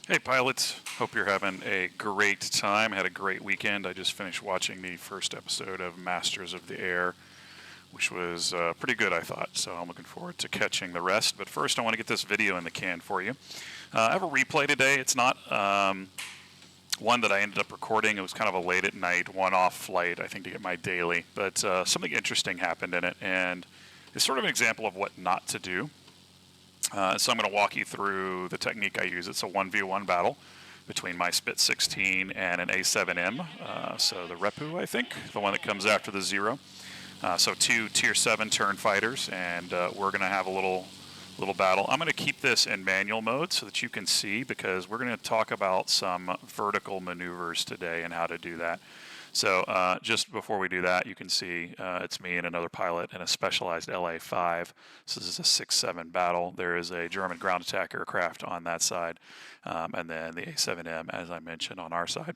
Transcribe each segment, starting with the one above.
Hey pilots, hope you're having a great time. Had a great weekend. I just finished watching the first episode of Masters of the Air, which was pretty good, I thought. So I'm looking forward to catching the rest. But first, I want to get this video in the can for you. I have a replay today. It's not one that I ended up recording. It was kind of a late at night, one-off flight, I think, to get my daily. But something interesting happened in it, and it's sort of an example of what not to do. So I'm going to walk you through the technique I use. It's a 1v1 battle between my Spit 16 and an A7M. So the Repu, I think, the one that comes after the Zero. So two Tier 7 turn fighters, and we're going to have a little battle. I'm going to keep this in manual mode so that you can see, because we're going to talk about some vertical maneuvers today and how to do that. So just before we do that, you can see it's me and another pilot in a specialized LA-5. So this is a 6-7 battle. There is a German ground attack aircraft on that side, and then the A7M, as I mentioned, on our side.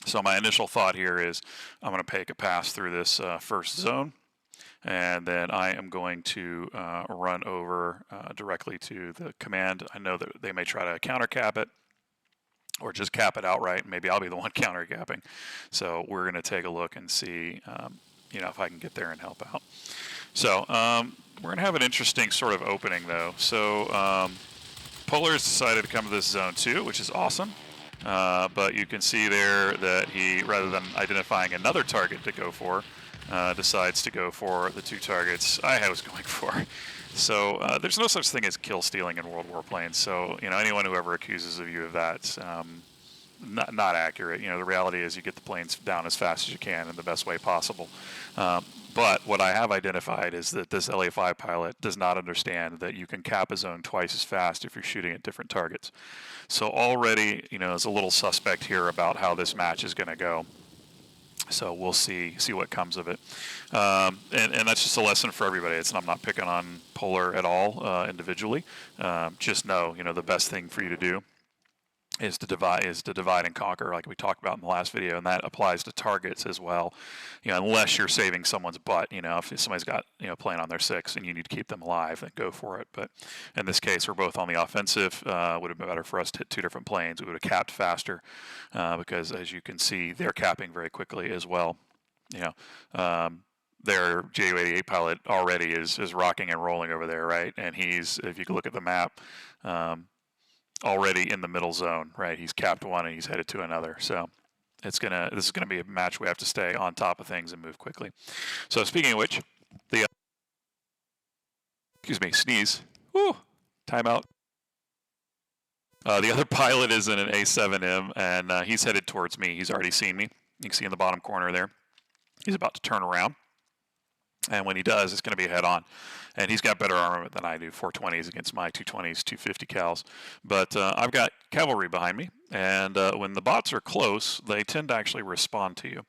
So my initial thought here is I'm going to take a pass through this first zone, and then I am going to run over directly to the command. I know that they may try to counter cap it, or just cap it outright. Maybe I'll be the one counter capping. So we're going to take a look and see, if I can get there and help out. So we're going to have an interesting sort of opening, though. So Polar has decided to come to this zone 2, which is awesome. But you can see there that he, rather than identifying another target to go for, decides to go for the 2 targets I was going for. So there's no such thing as kill stealing in World War planes. So anyone who ever accuses of you of that, not accurate. The reality is you get the planes down as fast as you can in the best way possible. But what I have identified is that this LA-5 pilot does not understand that you can cap a zone twice as fast if you're shooting at different targets. So already, is a little suspect here about how this match is going to go. So we'll see what comes of it, and that's just a lesson for everybody. I'm not picking on Polar at all individually. Just know, the best thing for you to do is to divide and conquer, like we talked about in the last video, and that applies to targets as well. Unless you're saving someone's butt, if somebody's got playing on their 6 and you need to keep them alive, then go for it. But in this case, we're both on the offensive. Would have been better for us to hit 2 different planes. We would have capped faster because, as you can see, they're capping very quickly as well. Their Ju-88 pilot already is rocking and rolling over there, right? And he's, if you can look at the map, already in the middle zone, right? He's capped 1 and he's headed to another. So this is gonna be a match we have to stay on top of things and move quickly. So speaking of which, sneeze. Woo, timeout. The other pilot is in an A7M, and he's headed towards me. He's already seen me. You can see in the bottom corner there. He's about to turn around. And when he does, it's going to be head on. And he's got better armament than I do, 420s against my 220s, 250 cals. But I've got cavalry behind me. And when the bots are close, they tend to actually respond to you.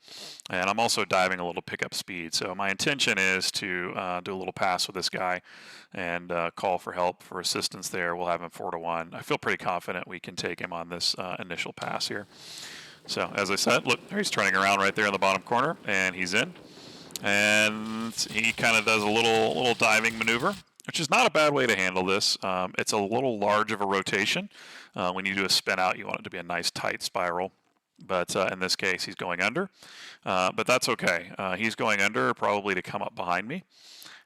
And I'm also diving a little to pick up speed. So my intention is to do a little pass with this guy and call for help, for assistance there. We'll have him 4-1. I feel pretty confident we can take him on this initial pass here. So as I said, look, he's turning around right there in the bottom corner, and he's in. And he kind of does a little diving maneuver, which is not a bad way to handle this. It's a little large of a rotation. When you do a spin out, you want it to be a nice tight spiral. But in this case, he's going under. But that's okay. He's going under probably to come up behind me.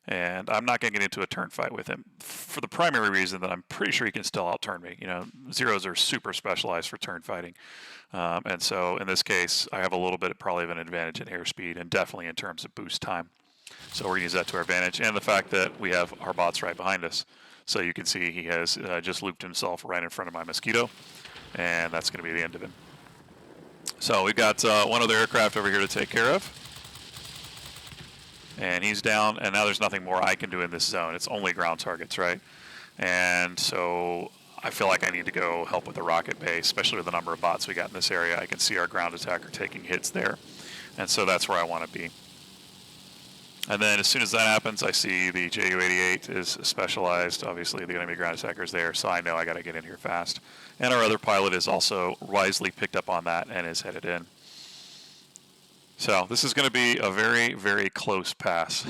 And I'm not going to get into a turn fight with him for the primary reason that I'm pretty sure he can still outturn me. Zeros are super specialized for turn fighting. And so in this case, I have a little bit probably of an advantage in airspeed and definitely in terms of boost time. So we're going to use that to our advantage, and the fact that we have our bots right behind us. So you can see he has just looped himself right in front of my Mosquito, and that's going to be the end of him. So we've got one other aircraft over here to take care of. And he's down, and now there's nothing more I can do in this zone. It's only ground targets, right? And so I feel like I need to go help with the rocket base, especially with the number of bots we got in this area. I can see our ground attacker taking hits there. And so that's where I want to be. And then as soon as that happens, I see the Ju-88 is specialized. Obviously, the enemy ground attacker is there, so I know I got to get in here fast. And our other pilot is also wisely picked up on that and is headed in. So this is going to be a very, very close pass.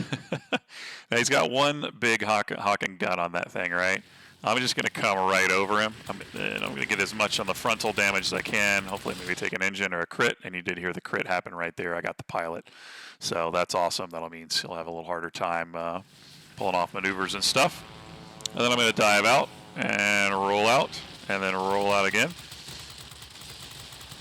Now he's got one big Hawking gun on that thing, right? I'm just going to come right over him. I'm going to get as much on the frontal damage as I can. Hopefully maybe take an engine or a crit. And you did hear the crit happen right there. I got the pilot. So that's awesome. That'll mean he'll have a little harder time pulling off maneuvers and stuff. And then I'm going to dive out and roll out. And then roll out again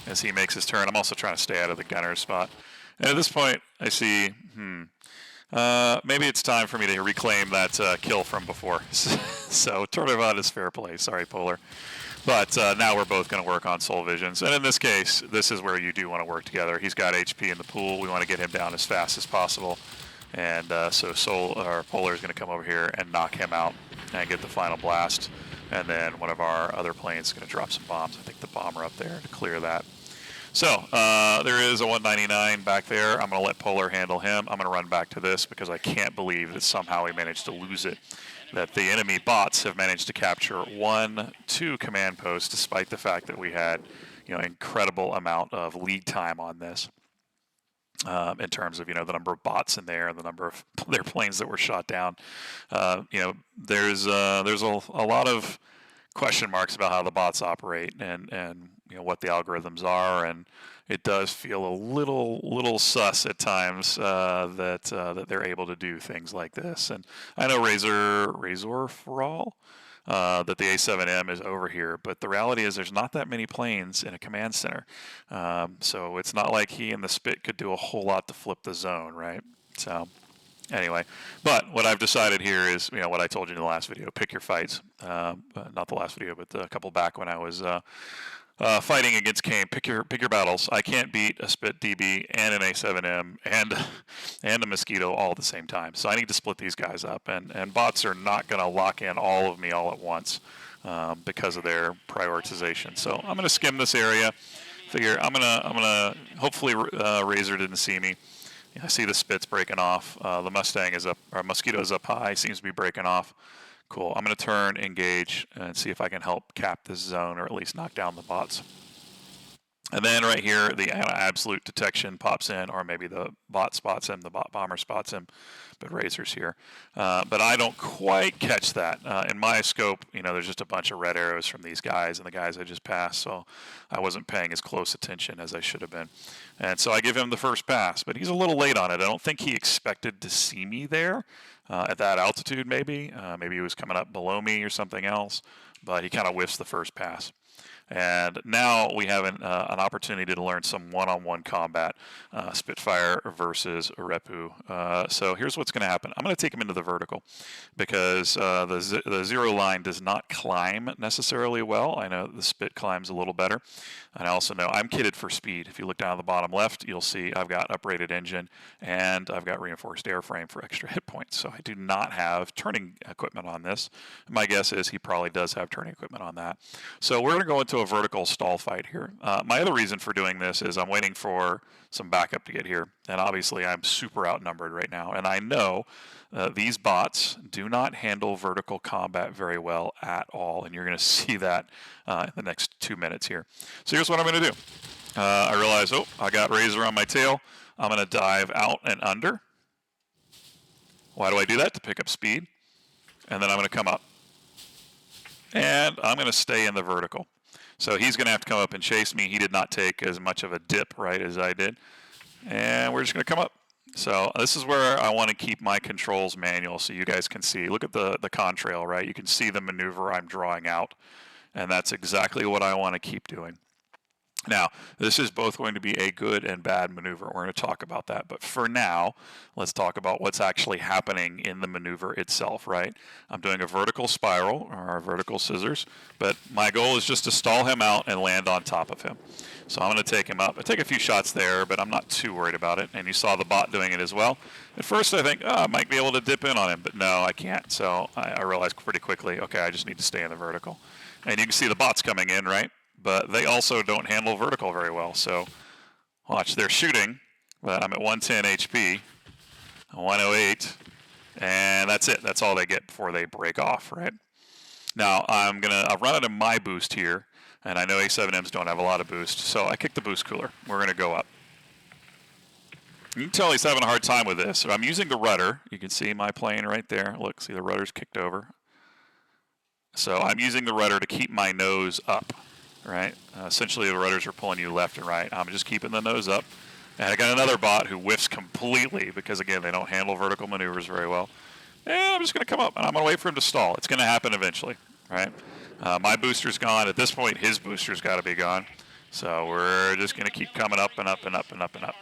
as he makes his turn. I'm also trying to stay out of the gunner's spot. And at this point, I see, maybe it's time for me to reclaim that kill from before. So Turtlevat is fair play. Sorry, Polar. But now we're both going to work on Soul Visions. And in this case, this is where you do want to work together. He's got HP in the pool. We want to get him down as fast as possible. And so Polar is going to come over here and knock him out and get the final blast. And then one of our other planes is going to drop some bombs. I think the bomber up there to clear that. So there is a 199 back there. I'm going to let Polar handle him. I'm going to run back to this because I can't believe that somehow we managed to lose it. That the enemy bots have managed to capture 2 command posts despite the fact that we had, incredible amount of lead time on this. In terms of, the number of bots in there and the number of their planes that were shot down. There's a lot of question marks about how the bots operate and what the algorithms are, and it does feel a little sus at times that they're able to do things like this. And I know Razor for all that the A7M is over here, but the reality is there's not that many planes in a command center, so it's not like he and the Spit could do a whole lot to flip the zone, right? So. Anyway, but what I've decided here is, what I told you in the last video, pick your fights. Not the last video, but a couple back when I was fighting against Kane. Pick your battles. I can't beat a Spit DB and an A7M and a Mosquito all at the same time. So I need to split these guys up, and bots are not going to lock in all of me all at once because of their prioritization. So I'm going to skim this area. Figure I'm gonna hopefully Razor didn't see me. I see the Spits breaking off. The Mustang is up, or Mosquito is up high, seems to be breaking off. Cool. I'm going to turn, engage, and see if I can help cap this zone or at least knock down the bots. And then right here, the absolute detection pops in, or maybe the bot spots him, the bot bomber spots him, but Razor's here. But I don't quite catch that. In my scope, there's just a bunch of red arrows from these guys and the guys I just passed, so I wasn't paying as close attention as I should have been. And so I give him the first pass, but he's a little late on it. I don't think he expected to see me there at that altitude maybe. Maybe he was coming up below me or something else, but he kind of whiffs the first pass. And now we have an opportunity to learn some one-on-one combat, Spitfire versus Repu. So here's what's going to happen. I'm going to take him into the vertical because the zero line does not climb necessarily well. I know the Spit climbs a little better. And I also know I'm kitted for speed. If you look down at the bottom left, you'll see I've got uprated engine and I've got reinforced airframe for extra hit points. So I do not have turning equipment on this. My guess is he probably does have turning equipment on that. So we're going to go into a vertical stall fight here. My other reason for doing this is I'm waiting for some backup to get here. And obviously I'm super outnumbered right now. And I know these bots do not handle vertical combat very well at all. And you're going to see that in the next 2 minutes here. So here's what I'm going to do. I realize, I got Razor on my tail. I'm going to dive out and under. Why do I do that? To pick up speed. And then I'm going to come up. And I'm going to stay in the vertical. So he's going to have to come up and chase me. He did not take as much of a dip, right, as I did. And we're just going to come up. So this is where I want to keep my controls manual so you guys can see. Look at the contrail, right? You can see the maneuver I'm drawing out. And that's exactly what I want to keep doing. Now, this is both going to be a good and bad maneuver. We're going to talk about that. But for now, let's talk about what's actually happening in the maneuver itself, right? I'm doing a vertical spiral, or a vertical scissors, but my goal is just to stall him out and land on top of him. So I'm going to take him up. I take a few shots there, but I'm not too worried about it. And you saw the bot doing it as well. At first, I think, I might be able to dip in on him, but no, I can't. So I realized pretty quickly, okay, I just need to stay in the vertical. And you can see the bots coming in, right? But they also don't handle vertical very well. So watch, they're shooting, but I'm at 110 HP, 108, and that's it. That's all they get before they break off, right? Now, I've run out of my boost here, and I know A7Ms don't have a lot of boost, so I kick the boost cooler. We're going to go up. You can tell he's having a hard time with this. So I'm using the rudder. You can see my plane right there. Look, see the rudder's kicked over. So I'm using the rudder to keep my nose up, right? Essentially, the rudders are pulling you left and right. I'm just keeping the nose up. And I got another bot who whiffs completely because, again, they don't handle vertical maneuvers very well. And I'm just going to come up, and I'm going to wait for him to stall. It's going to happen eventually, right? My booster's gone. At this point, his booster's got to be gone. So we're just going to keep coming up and up and up and up and up.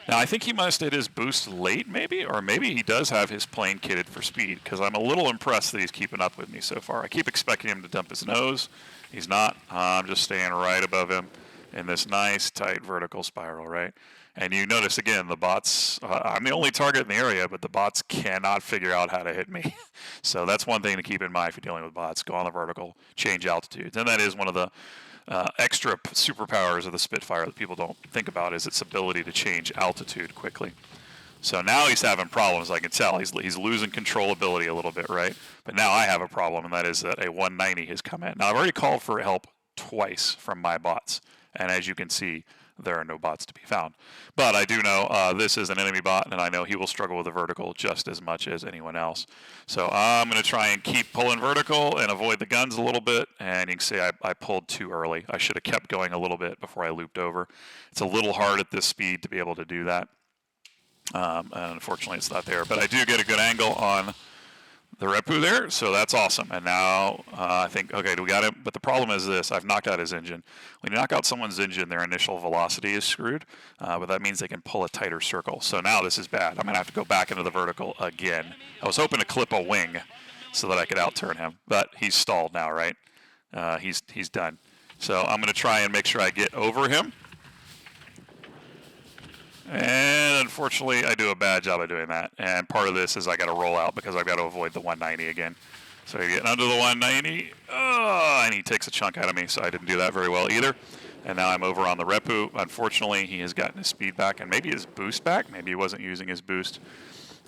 Now, I think he must hit his boost late, maybe, or maybe he does have his plane kitted for speed, because I'm a little impressed that he's keeping up with me so far. I keep expecting him to dump his nose. He's not. I'm just staying right above him in this nice, tight vertical spiral, right? And you notice, again, the bots, I'm the only target in the area, but the bots cannot figure out how to hit me. So that's one thing to keep in mind if you're dealing with bots. Go on the vertical, change altitudes. And that is one of the extra superpowers of the Spitfire that people don't think about, is its ability to change altitude quickly. So now he's having problems, I can tell. He's losing controllability a little bit, right? But now I have a problem, and that is that a 190 has come in. Now, I've already called for help twice from my bots. And as you can see, there are no bots to be found. But I do know this is an enemy bot, and I know he will struggle with the vertical just as much as anyone else. So I'm going to try and keep pulling vertical and avoid the guns a little bit. And you can see I pulled too early. I should have kept going a little bit before I looped over. It's a little hard at this speed to be able to do that. And unfortunately, it's not there. But I do get a good angle on the Repu there, so that's awesome. And now I think, okay, we got him. But the problem is this: I've knocked out his engine. When you knock out someone's engine, their initial velocity is screwed, but that means they can pull a tighter circle. So now this is bad. I'm going to have to go back into the vertical again. I was hoping to clip a wing so that I could outturn him, but he's stalled now, right? He's done. So I'm going to try and make sure I get over him. And unfortunately, I do a bad job of doing that. And part of this is I got to roll out because I've got to avoid the 190 again. So I get under the 190, and he takes a chunk out of me, so I didn't do that very well either. And now I'm over on the Repu. Unfortunately, he has gotten his speed back and maybe his boost back. Maybe he wasn't using his boost.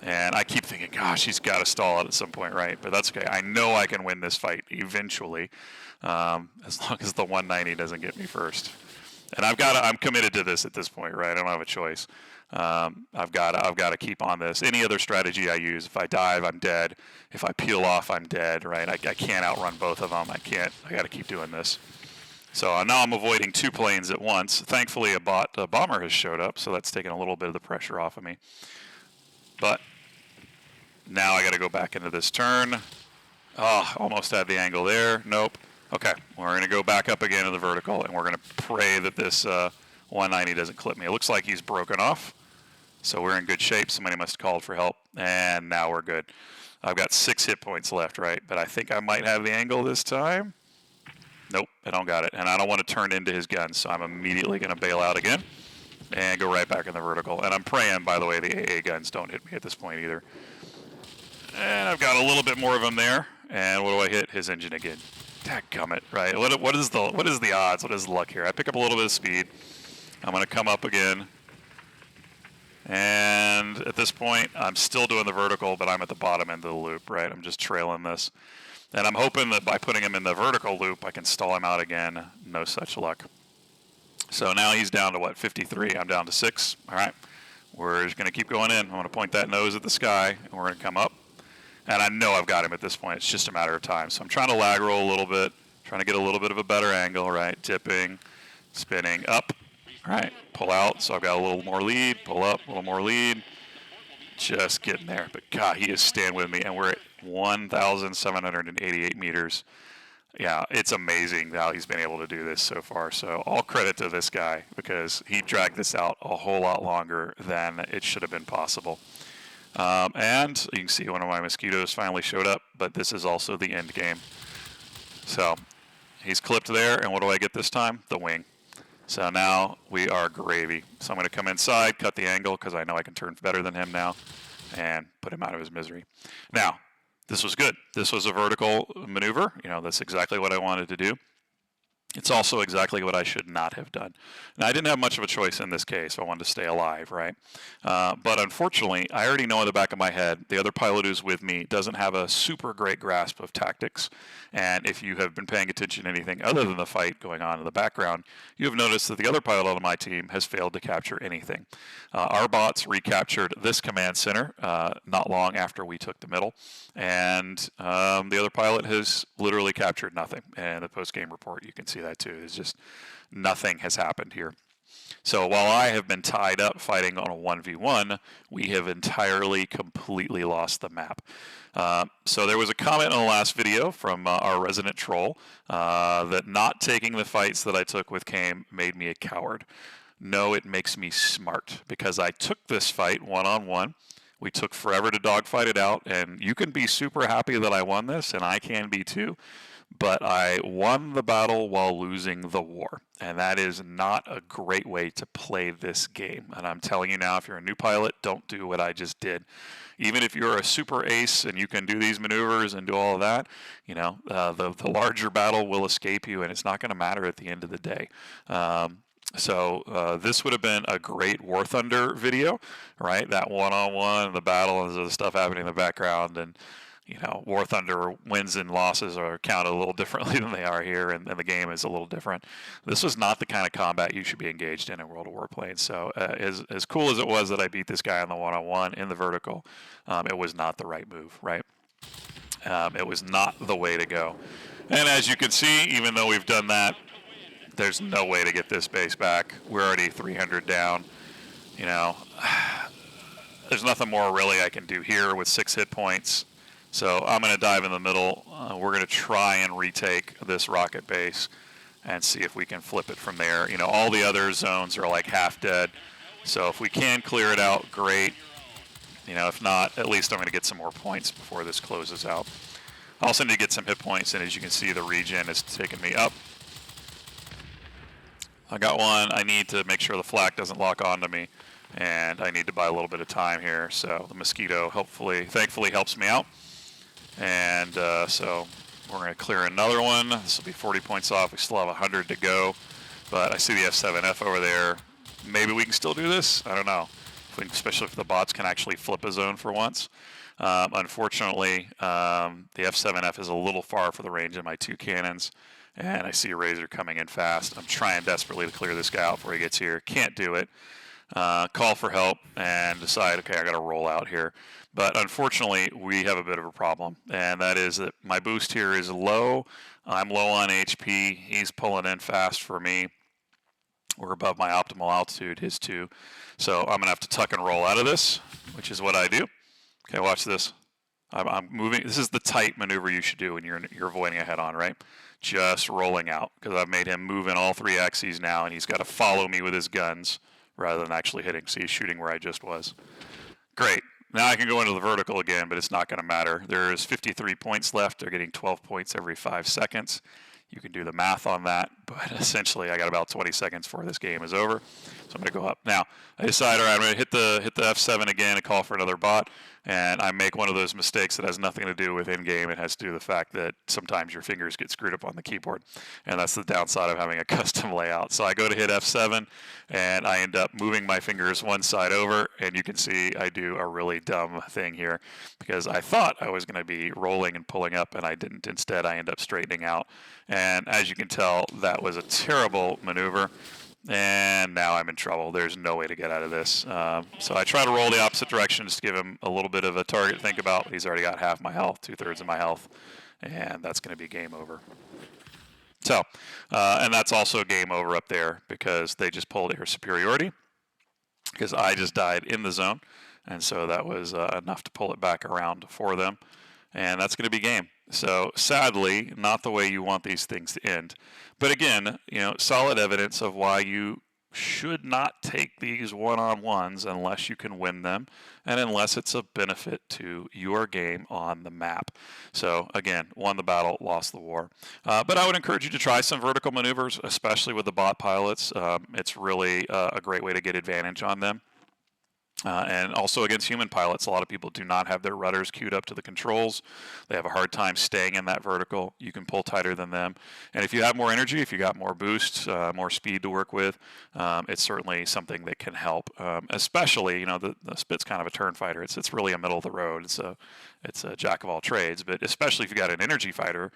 And I keep thinking, gosh, he's got to stall it at some point, right? But that's okay. I know I can win this fight eventually, as long as the 190 doesn't get me first. And I'm committed to this at this point, right? I don't have a choice. I've got to keep on this. Any other strategy I use, if I dive, I'm dead. If I peel off, I'm dead, right? I can't outrun both of them. I got to keep doing this. So now I'm avoiding two planes at once. Thankfully, a bomber has showed up, so that's taken a little bit of the pressure off of me. But now I got to go back into this turn. Oh, almost had the angle there. Nope. Okay, we're going to go back up again to the vertical, and we're going to pray that this 190 doesn't clip me. It looks like he's broken off, so we're in good shape. Somebody must have called for help, and now we're good. I've got 6 hit points left, right? But I think I might have the angle this time. Nope, I don't got it, and I don't want to turn into his gun, so I'm immediately going to bail out again and go right back in the vertical. And I'm praying, by the way, the AA guns don't hit me at this point either. And I've got a little bit more of them there, and what do I hit? His engine again. Dadgummit, right? What is the odds? What is the luck here? I pick up a little bit of speed. I'm going to come up again. And at this point, I'm still doing the vertical, but I'm at the bottom end of the loop, right? I'm just trailing this. And I'm hoping that by putting him in the vertical loop, I can stall him out again. No such luck. So now he's down to, what, 53? I'm down to 6. All right. We're just going to keep going in. I'm going to point that nose at the sky, and we're going to come up. And I know I've got him at this point. It's just a matter of time. So I'm trying to lag roll a little bit, trying to get a little bit of a better angle, right? Tipping, spinning, up. All right, pull out. So I've got a little more lead, pull up, a little more lead. Just getting there. But God, he is staying with me. And we're at 1,788 meters. Yeah, it's amazing how he's been able to do this so far. So all credit to this guy because he dragged this out a whole lot longer than it should have been possible. And you can see one of my mosquitoes finally showed up, but this is also the end game. So he's clipped there, and what do I get this time? The wing. So now we are gravy. So I'm going to come inside, cut the angle, because I know I can turn better than him now, and put him out of his misery. Now, this was good. This was a vertical maneuver. You know, that's exactly what I wanted to do. It's also exactly what I should not have done. Now, I didn't have much of a choice in this case. I wanted to stay alive, right? But unfortunately, I already know in the back of my head the other pilot who's with me doesn't have a super great grasp of tactics. And if you have been paying attention to anything other than the fight going on in the background, you have noticed that the other pilot on my team has failed to capture anything. Our bots recaptured this command center not long after we took the middle. And the other pilot has literally captured nothing. And the post-game report, you can see that too. It's just nothing has happened here. So while I have been tied up fighting on a 1v1, we have entirely, completely lost the map. So there was a comment in the last video from our resident troll that not taking the fights that I took with Kame made me a coward. No, it makes me smart, because I took this fight one-on-one. We took forever to dogfight it out, and you can be super happy that I won this, and I can be too. But I won the battle while losing the war, and that is not a great way to play this game. And I'm telling you now, if you're a new pilot, don't do what I just did. Even if you're a super ace and you can do these maneuvers and do all of that, you know, the larger battle will escape you, and it's not going to matter at the end of the day. So this would have been a great War Thunder video, right? That one-on-one, the battle, and the stuff happening in the background, and you know, War Thunder wins and losses are counted a little differently than they are here, and the game is a little different. This was not the kind of combat you should be engaged in World of Warplanes. So as cool as it was that I beat this guy on the one-on-one in the vertical, it was not the right move, right? It was not the way to go. And as you can see, even though we've done that, there's no way to get this base back. We're already 300 down. You know, there's nothing more really I can do here with 6 hit points. So I'm going to dive in the middle. We're going to try and retake this rocket base and see if we can flip it from there. You know, all the other zones are like half dead. So if we can clear it out, great. You know, if not, at least I'm going to get some more points before this closes out. I also need to get some hit points, and as you can see, the regen is taking me up. I got one. I need to make sure the flak doesn't lock onto me, and I need to buy a little bit of time here. So the mosquito thankfully helps me out. And so we're going to clear another one. This will be 40 points off. We still have 100 to go, but I see the F7F over there. Maybe we can still do this. I don't know, especially if the bots can actually flip a zone for once. Unfortunately, the F7F is a little far for the range of my 2 cannons, and I see a Razor coming in fast. I'm trying desperately to clear this guy out before he gets here. Can't do it. Call for help and decide, okay, I got to roll out here. But unfortunately, we have a bit of a problem, and that is that my boost here is low. I'm low on HP. He's pulling in fast for me. We're above my optimal altitude, his too. So I'm going to have to tuck and roll out of this, which is what I do. Okay, watch this. I'm moving. This is the tight maneuver you should do when you're avoiding a head-on, right? Just rolling out, because I've made him move in all 3 axes now, and he's got to follow me with his guns rather than actually hitting. See, he's shooting where I just was. Great. Now I can go into the vertical again, but it's not going to matter. There's 53 points left. They're getting 12 points every 5 seconds. You can do the math on that, but essentially I got about 20 seconds before this game is over. So I'm going to go up. Now, I decide, all right, I'm going to hit the F7 again and call for another bot, and I make one of those mistakes that has nothing to do with in-game. It has to do with the fact that sometimes your fingers get screwed up on the keyboard, and that's the downside of having a custom layout. So I go to hit F7, and I end up moving my fingers one side over, and you can see I do a really dumb thing here because I thought I was going to be rolling and pulling up, and I didn't. Instead, I end up straightening out, and as you can tell, that was a terrible maneuver. And now I'm in trouble. There's no way to get out of this. So I try to roll the opposite direction just to give him a little bit of a target to think about. He's already got half my health, 2/3 of my health, and that's going to be game over. So, and that's also game over up there because they just pulled air superiority because I just died in the zone. And so that was enough to pull it back around for them. And that's going to be game. So sadly, not the way you want these things to end. But again, you know, solid evidence of why you should not take these one-on-ones unless you can win them and unless it's a benefit to your game on the map. So again, won the battle, lost the war. But I would encourage you to try some vertical maneuvers, especially with the bot pilots. It's really a great way to get advantage on them. And also against human pilots, a lot of people do not have their rudders queued up to the controls. They have a hard time staying in that vertical. You can pull tighter than them. And if you have more energy, if you got more boost, more speed to work with, it's certainly something that can help. Especially, you know, the Spit's kind of a turn fighter. It's really a middle of the road. It's a jack of all trades. But especially if you got an energy fighter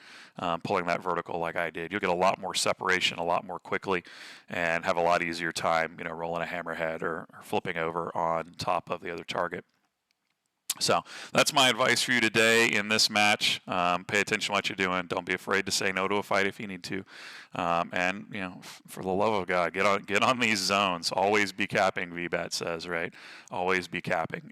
pulling that vertical like I did, you'll get a lot more separation, a lot more quickly, and have a lot easier time, you know, rolling a hammerhead or flipping over on top of the other target. So that's my advice for you today in this match. Pay attention to what you're doing. Don't be afraid to say no to a fight if you need to. And you know, for the love of God, get on these zones. Always be capping. VBAT says, right? Always be capping.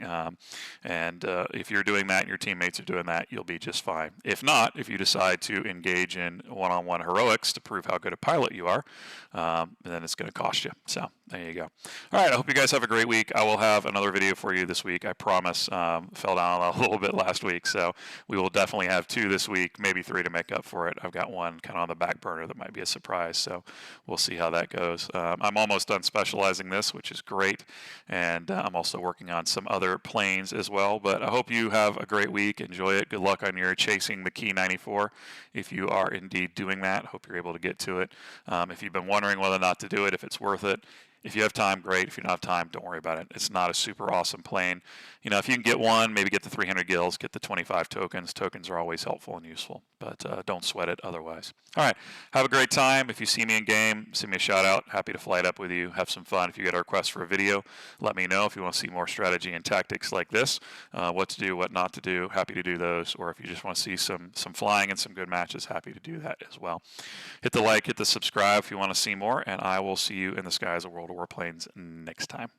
And if you're doing that and your teammates are doing that, you'll be just fine. If not, if you decide to engage in one-on-one heroics to prove how good a pilot you are, then it's going to cost you. So there you go. All right. I hope you guys have a great week. I will have another video for you this week. I promise. Fell down a little bit last week, so we will definitely have 2 this week, maybe 3 to make up for it. I've got one kind of on the back burner that might be a surprise, so we'll see how that goes. I'm almost done specializing this, which is great, and I'm also working on some other planes as well. But I hope you have a great week. Enjoy it. Good luck on your chasing the Key 94 if you are indeed doing that. Hope you're able to get to it. If you've been wondering whether or not to do it, if it's worth it, if you have time, great. If you don't have time, don't worry about it. It's not a super awesome plane. You know, if you can get one, maybe get the 300 gills, get the 25 tokens. Tokens are always helpful and useful, but don't sweat it otherwise. All right, have a great time. If you see me in game, send me a shout out. Happy to fly it up with you. Have some fun. If you get a request for a video, let me know. If you want to see more strategy and tactics like this, what to do, what not to do, happy to do those. Or if you just want to see some flying and some good matches, happy to do that as well. Hit the like, hit the subscribe if you want to see more, and I will see you in the skies of World of Warplanes next time.